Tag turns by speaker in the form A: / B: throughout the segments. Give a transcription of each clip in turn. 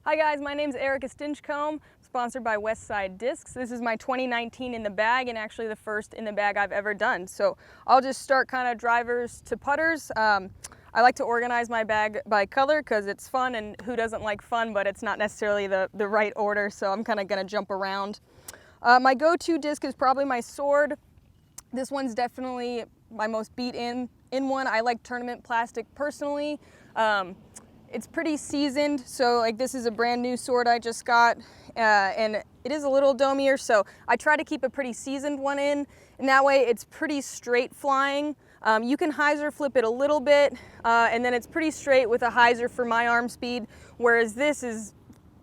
A: Hi guys, my name's Erika Stinchcomb, sponsored by Westside Discs. This is my 2019 in the bag and actually the first in the bag I've ever done. So I'll just start kind of drivers to putters. I like to organize my bag by color because it's fun, and who doesn't like fun, but it's not necessarily the right order, so I'm kind of going to jump around. My go-to disc is probably my sword. This one's definitely my most beat in one. I like tournament plastic personally. It's pretty seasoned, so like this is a brand new sword I just got, and it is a little domier, so I try to keep a pretty seasoned one in, and that way it's pretty straight flying. You can hyzer flip it a little bit, and then it's pretty straight with a hyzer for my arm speed, whereas this is,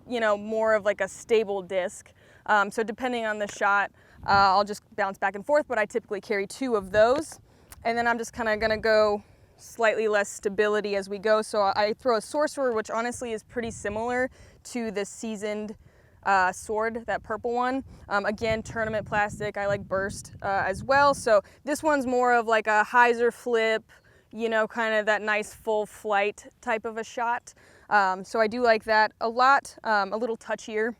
A: you know, more of like a stable disc. So depending on the shot, I'll just bounce back and forth, but I typically carry 2 of those, and then I'm just kind of gonna go slightly less stability as we go. So I throw a sorcerer, which honestly is pretty similar to the seasoned sword, that purple one. Again, tournament plastic. I like burst as well. So this one's more of like a hyzer flip, you know, kind of that nice full flight type of a shot. So I do like that a lot, a little touchier.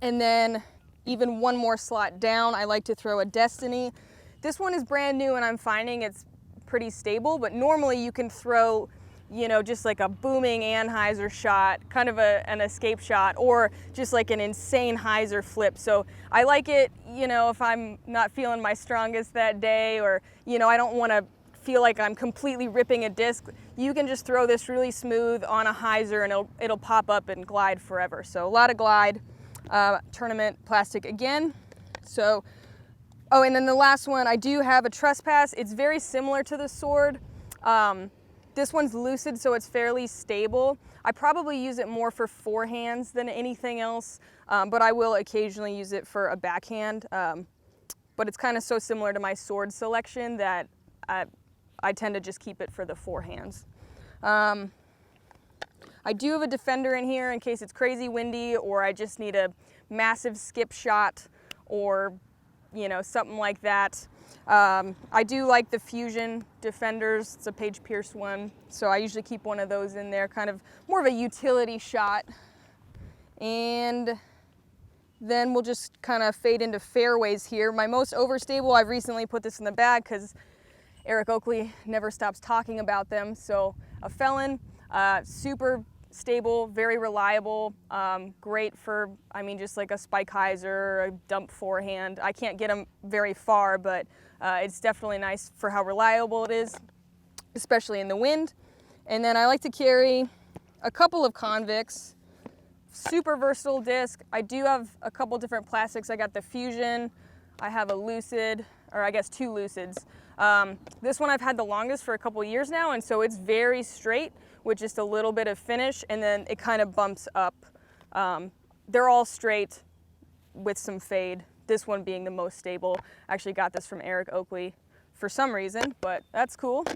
A: And then even one more slot down, I like to throw a Destiny. This one is brand new and I'm finding it's pretty stable, but normally you can throw, you know, just like a booming Anheuser shot, kind of an escape shot, or just like an insane hyzer flip. So I like it, you know, if I'm not feeling my strongest that day, or, you know, I don't want to feel like I'm completely ripping a disc. You can just throw this really smooth on a hyzer and it'll pop up and glide forever. So a lot of glide, tournament plastic again. So oh, and then the last one, I do have a trespass. It's very similar to the sword. This one's lucid, so it's fairly stable. I probably use it more for forehands than anything else, but I will occasionally use it for a backhand. But it's kind of so similar to my sword selection that I tend to just keep it for the forehands. I do have a defender in here in case it's crazy windy, or I just need a massive skip shot, or you know, something like that. I do like the Fusion defenders. It's a Page Pierce one, so I usually keep one of those in there, kind of more of a utility shot. And then we'll just kind of fade into fairways here. My most overstable, I've recently put this in the bag because Eric Oakley never stops talking about them. So a Felon, super stable, very reliable, great for, I mean, just like a spike hyzer, a dump forehand. I can't get them very far, but it's definitely nice for how reliable it is, especially in the wind. And then I like to carry a couple of convicts, super versatile disc. I do have a couple different plastics. I got the Fusion, I have a Lucid, or I guess 2 Lucids. This one I've had the longest for a couple years now, and so it's very straight with just a little bit of finish, and then it kind of bumps up. They're all straight with some fade, this one being the most stable. I actually got this from Eric Oakley for some reason, but that's cool.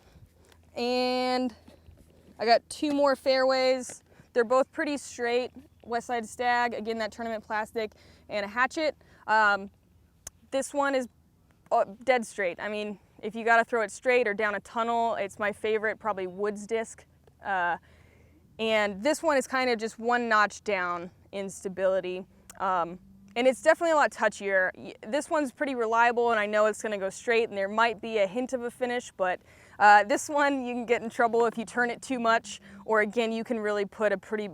A: And I got 2 more fairways. They're both pretty straight. Westside Stag, again, that tournament plastic, and a hatchet. This one is dead straight. I mean, if you gotta throw it straight or down a tunnel, it's my favorite, probably Woods disc. And this one is kind of just one notch down in stability. And it's definitely a lot touchier. This one's pretty reliable, and I know it's gonna go straight, and there might be a hint of a finish, but this one you can get in trouble if you turn it too much, or again, you can really put a pretty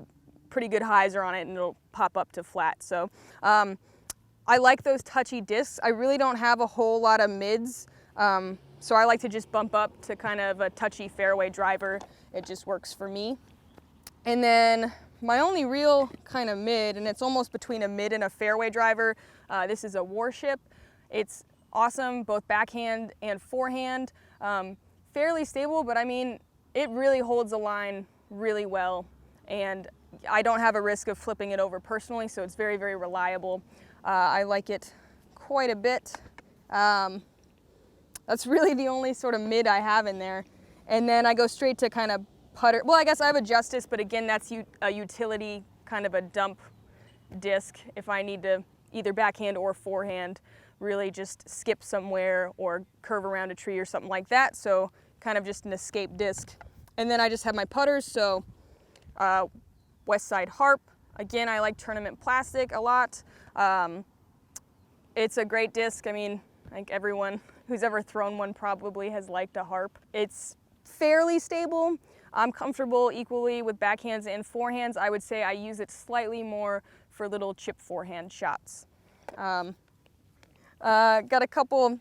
A: good hyzer on it and it'll pop up to flat. So I like those touchy discs. I really don't have a whole lot of mids, so I like to just bump up to kind of a touchy fairway driver. It just works for me. And then my only real kind of mid, and it's almost between a mid and a fairway driver, this is a Warship. It's awesome, both backhand and forehand. Fairly stable, but I mean, it really holds a line really well, and I don't have a risk of flipping it over personally, so it's very, very reliable. I like it quite a bit. That's really the only sort of mid I have in there. And then I go straight to kind of putter. Well, I guess I have a Justice, but again, that's a utility, kind of a dump disc if I need to either backhand or forehand, really just skip somewhere or curve around a tree or something like that. So kind of just an escape disc. And then I just have my putters, so Westside Harp, Again, I like tournament plastic a lot. It's a great disc. I mean, I think everyone who's ever thrown one probably has liked a harp. It's fairly stable. I'm comfortable equally with backhands and forehands. I would say I use it slightly more for little chip forehand shots. Got a couple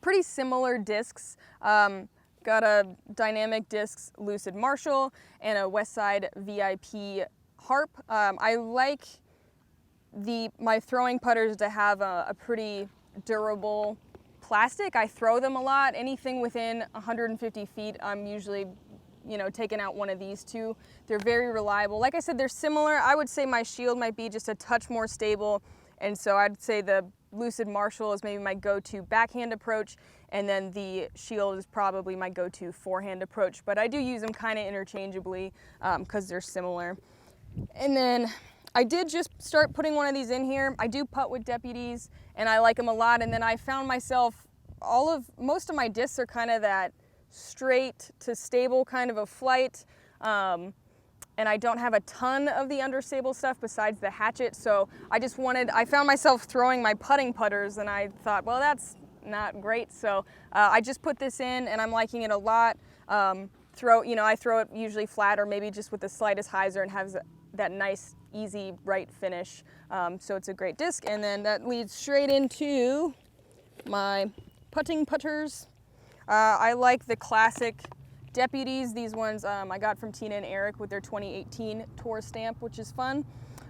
A: pretty similar discs. Got a Dynamic Discs Lucid Marshall and a Westside VIP harp. I like my throwing putters to have a pretty durable plastic. I throw them a lot. Anything within 150 feet, I'm usually, taking out one of these two. They're very reliable. Like I said, they're similar. I would say my shield might be just a touch more stable, and so I'd say the Lucid Marshall is maybe my go-to backhand approach, and then the shield is probably my go-to forehand approach, but I do use them kind of interchangeably because they're similar. And then I did just start putting one of these in here. I do putt with Deputies, and I like them a lot, and then I found myself, most of my discs are kind of that straight to stable kind of a flight, and I don't have a ton of the understable stuff besides the hatchet, so I found myself throwing my putting putters, and I thought, well, that's not great, so I just put this in, and I'm liking it a lot. I throw it usually flat or maybe just with the slightest hyzer, and has that nice, easy, right finish, so it's a great disc. And then that leads straight into my putting putters. I like the classic Deputies. These ones I got from Tina and Eric with their 2018 tour stamp, which is fun.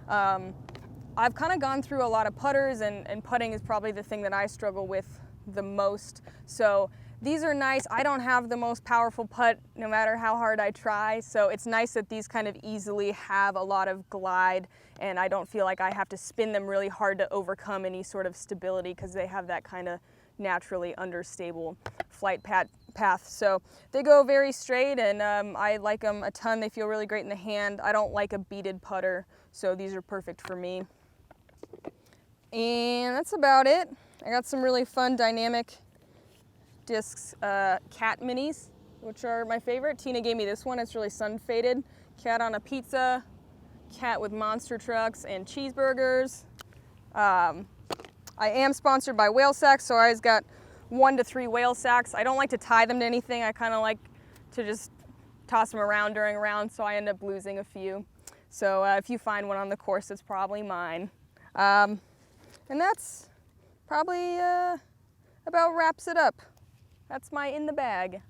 A: I've kind of gone through a lot of putters, and putting is probably the thing that I struggle with the most. So these are nice. I don't have the most powerful putt no matter how hard I try, so it's nice that these kind of easily have a lot of glide, and I don't feel like I have to spin them really hard to overcome any sort of stability because they have that kind of naturally understable flight path. So they go very straight, and I like them a ton. They feel really great in the hand. I don't like a beaded putter, so these are perfect for me. And that's about it. I got some really fun Dynamic Discs cat minis, which are my favorite. Tina gave me this one. It's really sun faded. Cat on a pizza, cat with monster trucks and cheeseburgers. I am sponsored by Whale Sacks, so I always got 1 to 3 whale sacks. I don't like to tie them to anything. I kind of like to just toss them around during a round, so I end up losing a few. So if you find one on the course, it's probably mine. And that's probably about wraps it up. That's my in the bag.